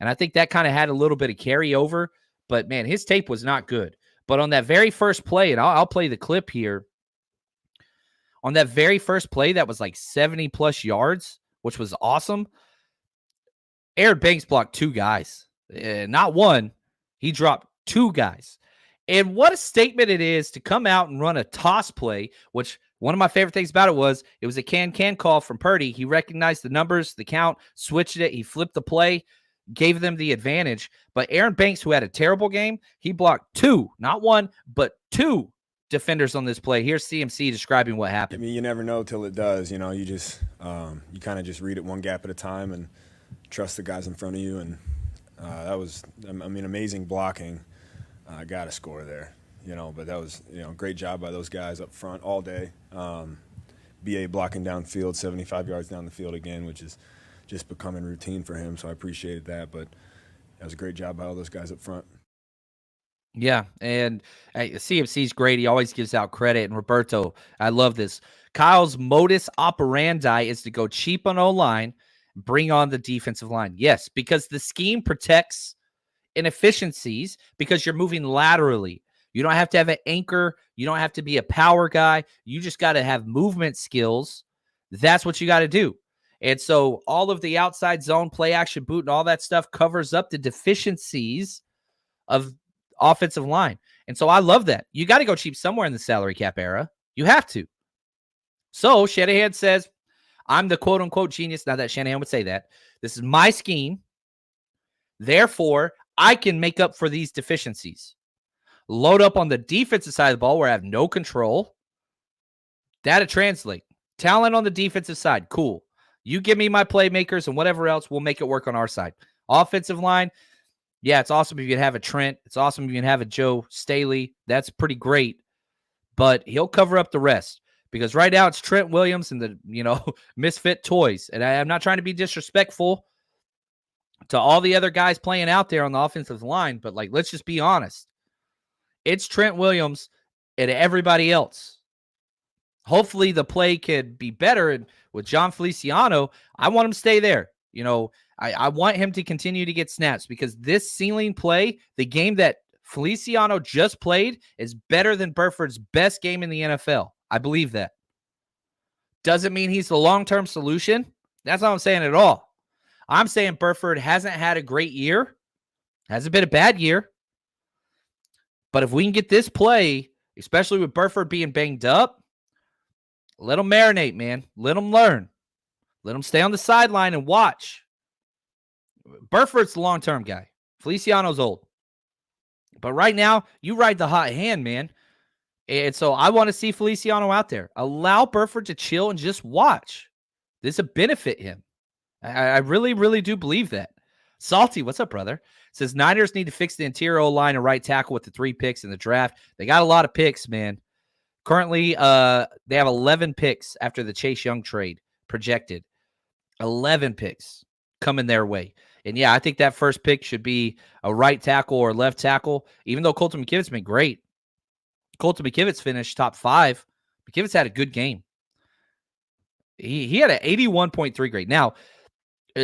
And I think that kind of had a little bit of carryover. But, man, his tape was not good. But on that very first play, and I'll play the clip here. On that very first play that was like 70-plus yards, which was awesome, Aaron Banks blocked 2 guys. Not one. He dropped 2 guys. And what a statement it is to come out and run a toss play, which one of my favorite things about it was a can call from Purdy. He recognized the numbers, the count, switched it. He flipped the play, gave them the advantage. But Aaron Banks, who had a terrible game, he blocked 2, not 1, but 2 defenders on this play. Here's CMC describing what happened. I mean, you never know till it does. You just you kind of just read it one gap at a time and trust the guys in front of you. And that was, amazing blocking. Got a score there, But that was, great job by those guys up front all day. BA blocking downfield, 75 yards down the field again, which is just becoming routine for him. So I appreciated that. But that was a great job by all those guys up front. Yeah, and CMC's great. He always gives out credit. And Roberto, I love this. Kyle's modus operandi is to go cheap on O-line, bring on the defensive line. Yes, because the scheme protects inefficiencies because you're moving laterally. You don't have to have an anchor. You don't have to be a power guy. You just got to have movement skills. That's what you got to do. And so all of the outside zone, play action boot, and all that stuff covers up the deficiencies of offensive line. And so I love that. You got to go cheap somewhere in the salary cap era. You have to. So Shanahan says, I'm the quote unquote genius. Not that Shanahan would say that. This is my scheme. Therefore, I can make up for these deficiencies. Load up on the defensive side of the ball where I have no control. That'll translate. Talent on the defensive side. Cool. You give me my playmakers and whatever else, we'll make it work on our side. Offensive line. Yeah, it's awesome if you can have a Trent. It's awesome if you can have a Joe Staley. That's pretty great. But he'll cover up the rest. Because right now it's Trent Williams and the, misfit toys. And I'm not trying to be disrespectful to all the other guys playing out there on the offensive line. But, let's just be honest. It's Trent Williams and everybody else. Hopefully the play could be better. And with John Feliciano, I want him to stay there. I want him to continue to get snaps because this ceiling play, the game that Feliciano just played, is better than Burford's best game in the NFL. I believe that. Doesn't mean he's the long-term solution. That's not what I'm saying at all. I'm saying Burford hasn't had a great year. Hasn't been a bad year. But if we can get this play, especially with Burford being banged up, let him marinate, man. Let him learn. Let him stay on the sideline and watch. Burford's the long-term guy. Feliciano's old. But right now, you ride the hot hand, man. And so I want to see Feliciano out there. Allow Burford to chill and just watch. This will benefit him. I really, really do believe that. Salty, what's up, brother? Says Niners need to fix the interior O-line and right tackle with the 3 picks in the draft. They got a lot of picks, man. Currently, they have 11 picks after the Chase Young trade projected. 11 picks coming their way. And, yeah, I think that first pick should be a right tackle or left tackle, even though Colton McKivitt's been great. Colton McKivitz finished top 5. McKivitz had a good game. He had an 81.3 grade. Now,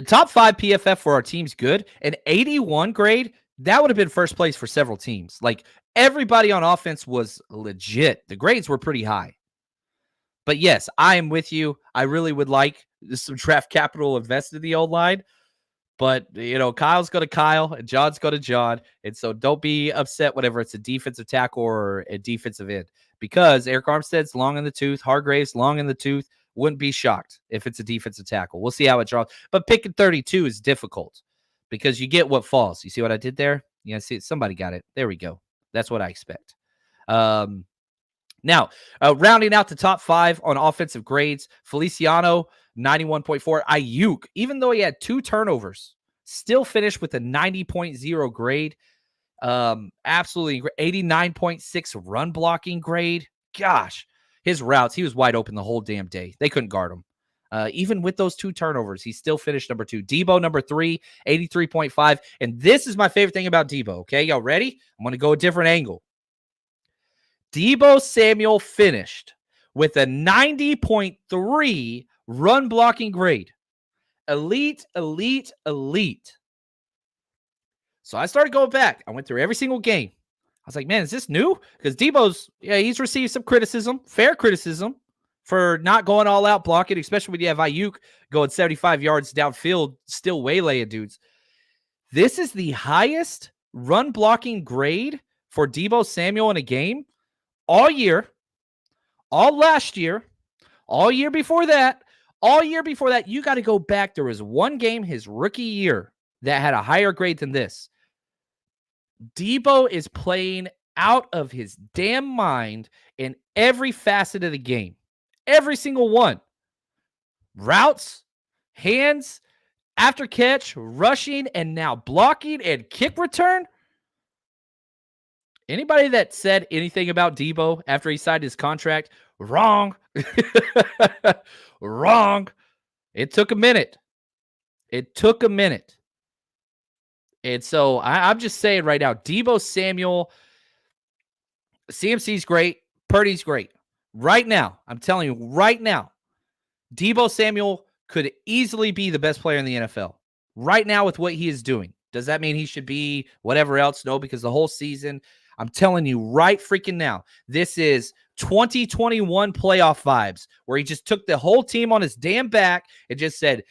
top 5 PFF for our team's good. An 81 grade, that would have been first place for several teams. Everybody on offense was legit. The grades were pretty high. But yes, I am with you. I really would like some draft capital invested in the old line. But, Kyle's go to Kyle and John's go to John. And so don't be upset whenever it's a defensive tackle or a defensive end. Because Eric Armstead's long in the tooth. Hargrave's long in the tooth. Wouldn't be shocked if it's a defensive tackle. We'll see how it draws. But picking 32 is difficult because you get what falls. You see what I did there? Yeah, see, somebody got it. There we go. That's what I expect. Now, rounding out the top 5 on offensive grades, Feliciano, 91.4. Ayuk, even though he had 2 turnovers, still finished with a 90.0 grade. Absolutely 89.6 run blocking grade. Gosh, his routes, he was wide open the whole damn day. They couldn't guard him. Even with those 2 turnovers, he still finished number 2. Debo, number 3, 83.5. And this is my favorite thing about Debo. Okay, y'all ready? I'm going to go a different angle. Debo Samuel finished with a 90.3 run blocking grade. Elite, elite, elite. So I started going back. I went through every single game. I was like, man, is this new? Because he's received some criticism, fair criticism, for not going all out blocking, especially when you have Ayuk going 75 yards downfield, still waylaying dudes. This is the highest run blocking grade for Debo Samuel in a game all year, all last year, all year before that, all year before that. You got to go back. There was one game his rookie year that had a higher grade than this. Debo is playing out of his damn mind in every facet of the game. Every single one. Routes, hands, after catch, rushing, and now blocking and kick return. Anybody that said anything about Debo after he signed his contract, wrong. Wrong. It took a minute. It took a minute. And so I'm just saying right now, Debo Samuel, CMC's great. Purdy's great. Right now, I'm telling you right now, Debo Samuel could easily be the best player in the NFL. Right now with what he is doing. Does that mean he should be whatever else? No, because the whole season, I'm telling you right freaking now, this is 2021 playoff vibes where he just took the whole team on his damn back and just said,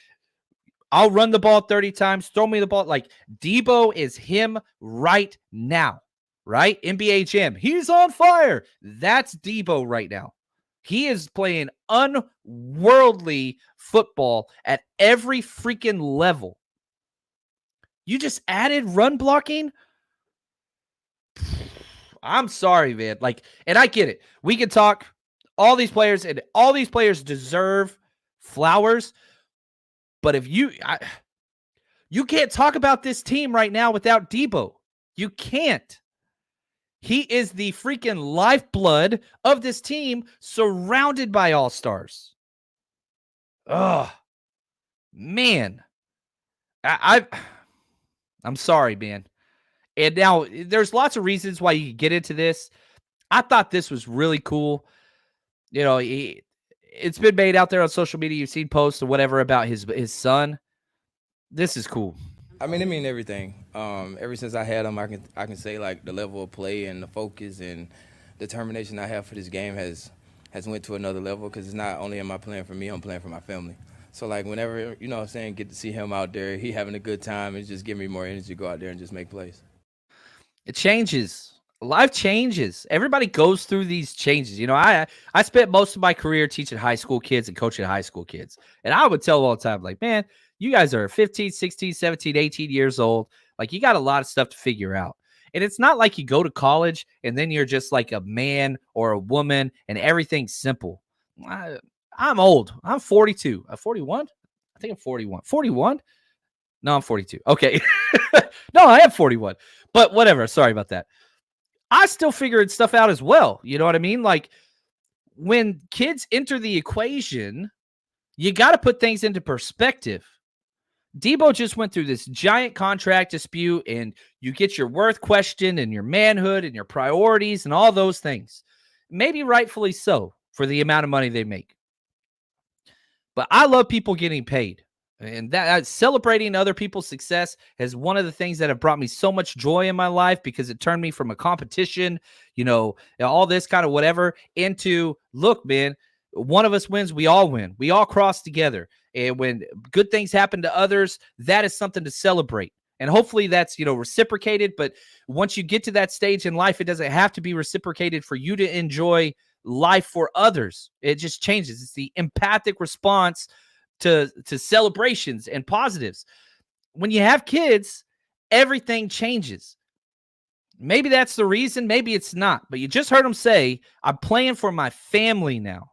I'll run the ball 30 times, throw me the ball. Like, Debo is him right now, right? NBA Jam, he's on fire. That's Debo right now. He is playing unworldly football at every freaking level. You just added run blocking? I'm sorry, man. Like, and I get it. We can talk all these players, and all these players deserve flowers. But if you can't talk about this team right now without Debo. You can't. He is the freaking lifeblood of this team, surrounded by all-stars. Oh, man. I'm sorry, man. And now there's lots of reasons why you can get into this. I thought this was really cool. You know, it's been made out there on social media. You've seen posts or whatever about his son. This is cool. I mean, everything. Ever since I had him, I can say like the level of play and the focus and determination I have for this game has went to another level, because it's not only am I playing for me, I'm playing for my family. So like whenever, you know what I'm saying, get to see him out there, he having a good time, it's just giving me more energy to go out there and just make plays. It changes. Life changes. Everybody goes through these changes. You know, I spent most of my career teaching high school kids and coaching high school kids. And I would tell all the time, like, man, you guys are 15, 16, 17, 18 years old. Like, you got a lot of stuff to figure out. And it's not like you go to college and then you're just like a man or a woman and everything's simple. I'm old. I'm 42. 41? I think I'm 41. 41? No, I'm 42. Okay. No, I am 41. But whatever. Sorry about that. I still figured stuff out as well. You know what I mean? Like, when kids enter the equation, you got to put things into perspective. Debo just went through this giant contract dispute, and you get your worth questioned and your manhood and your priorities and all those things. Maybe rightfully so for the amount of money they make. But I love people getting paid. And that celebrating other people's success is one of the things that have brought me so much joy in my life, because it turned me from a competition, you know, all this kind of whatever, into, look, man, one of us wins, we all win. We all cross together. And when good things happen to others, that is something to celebrate. And hopefully that's, reciprocated. But once you get to that stage in life, it doesn't have to be reciprocated for you to enjoy life for others. It just changes. It's the empathic response to celebrations and positives. When you have kids, everything changes. Maybe that's the reason. Maybe it's not. But you just heard him say, I'm playing for my family now.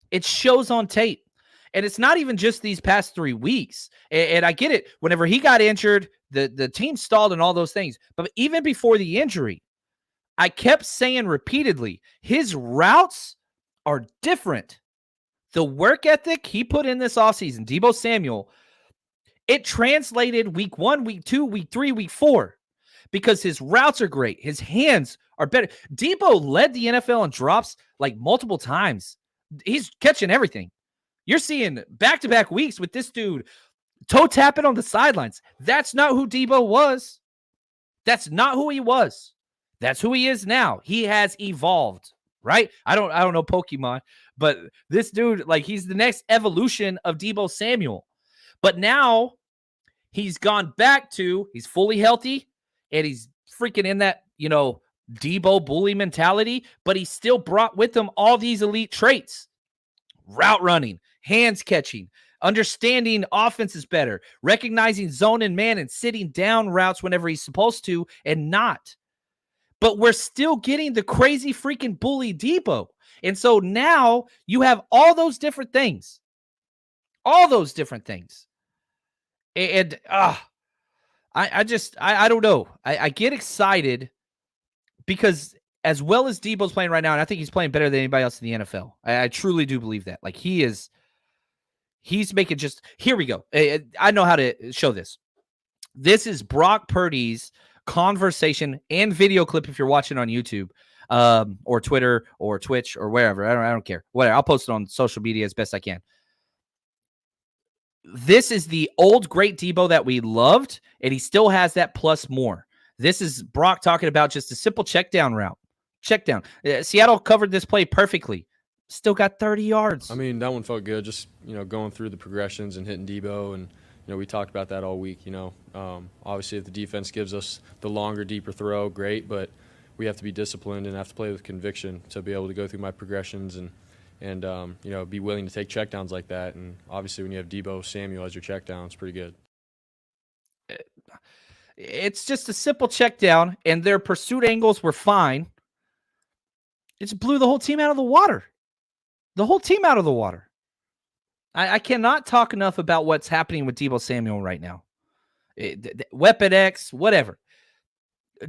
It shows on tape. And it's not even just these past 3 weeks. And I get it. Whenever he got injured, the team stalled and all those things. But even before the injury, I kept saying repeatedly, his routes are different. The work ethic he put in this offseason, Deebo Samuel, it translated week 1, week 2, week 3, week 4. Because his routes are great. His hands are better. Deebo led the NFL in drops like multiple times. He's catching everything. You're seeing back-to-back weeks with this dude toe tapping on the sidelines. That's not who Deebo was. That's not who he was. That's who he is now. He has evolved, right? I don't know Pokemon, but this dude, like, he's the next evolution of Deebo Samuel. But now he's gone back to, he's fully healthy, and he's freaking in that, Deebo bully mentality, but he still brought with him all these elite traits. Route running, hands catching, understanding offenses better, recognizing zone and man and sitting down routes whenever he's supposed to and not. But we're still getting the crazy freaking bully Deebo. And so now you have all those different things. All those different things. And I don't know. I get excited because as well as Deebo's playing right now, and I think he's playing better than anybody else in the NFL. I truly do believe that. Like, he's making just, here we go. I know how to show this. This is Brock Purdy's conversation and video clip if you're watching on YouTube or Twitter or Twitch or wherever. I don't care. Whatever. I'll post it on social media as best I can. This is the old great Deebo that we loved, and he still has that plus more. This is Brock talking about just a simple check down route. Check down. Seattle covered this play perfectly. Still got 30 yards. I mean, that one felt good. Just, going through the progressions and hitting Deebo. And, we talked about that all week, Obviously, if the defense gives us the longer, deeper throw, great. But we have to be disciplined and have to play with conviction to be able to go through my progressions and be willing to take checkdowns like that. And obviously, when you have Deebo Samuel as your checkdown, it's pretty good. It's just a simple check down, and their pursuit angles were fine. It just blew the whole team out of the water. The whole team out of the water. I cannot talk enough about what's happening with Deebo Samuel right now. Weapon X, whatever.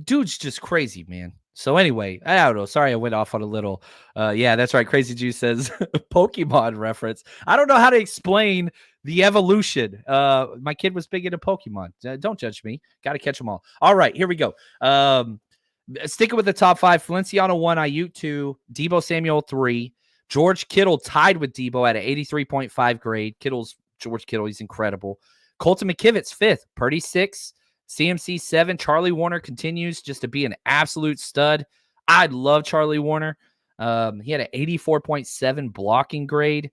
Dude's just crazy, man. So anyway, I don't know. Sorry, I went off on a little. Yeah, that's right. Crazy Juice says Pokemon reference. I don't know how to explain the evolution. My kid was big into Pokemon. Don't judge me. Got to catch them all. All right, here we go. Sticking with the top 5, Feliciano 1, Ayuk 2, Deebo Samuel 3, George Kittle tied with Deebo at an 83.5 grade. George Kittle, he's incredible. Colton McKivitz 5th, Purdy 6th, CMC 7. Charlie Warner continues just to be an absolute stud. I love Charlie Warner. He had an 84.7 blocking grade.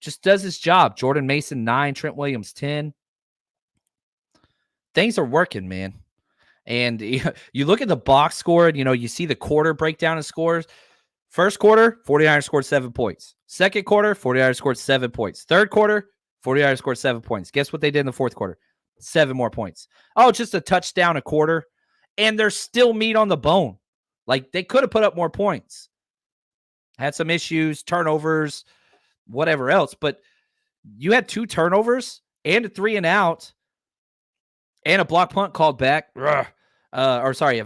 Just does his job. Jordan Mason 9, Trent Williams 10. Things are working, man. And you look at the box score, and you see the quarter breakdown of scores. First quarter, 49ers scored 7 points. Second quarter, 49ers scored 7 points. Third quarter, 49ers scored 7 points. Guess what they did in the fourth quarter? 7 more points. Oh, just a touchdown a quarter. And there's still meat on the bone. Like, they could have put up more points. Had some issues, turnovers, whatever else. But you had 2 turnovers and a 3 and out and a block punt called back. A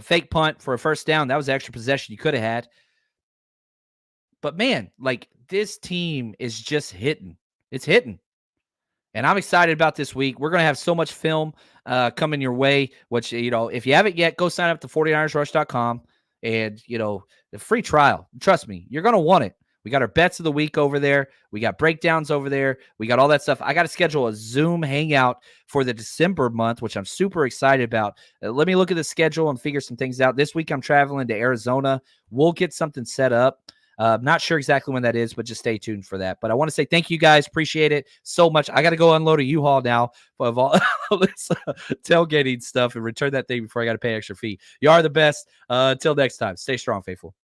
fake punt for a first down. That was extra possession you could have had. But, man, like, this team is just hitting. It's hitting. And I'm excited about this week. We're going to have so much film coming your way, which, if you haven't yet, go sign up to 49ersrush.com and, the free trial. Trust me, you're going to want it. We got our bets of the week over there. We got breakdowns over there. We got all that stuff. I got to schedule a Zoom hangout for the December month, which I'm super excited about. Let me look at the schedule and figure some things out. This week I'm traveling to Arizona. We'll get something set up. Not sure exactly when that is, but just stay tuned for that. But I want to say thank you guys. Appreciate it so much. I got to go unload a U-Haul now of all this tailgating stuff and return that thing before I got to pay extra fee. You are the best. Until next time, stay strong, faithful.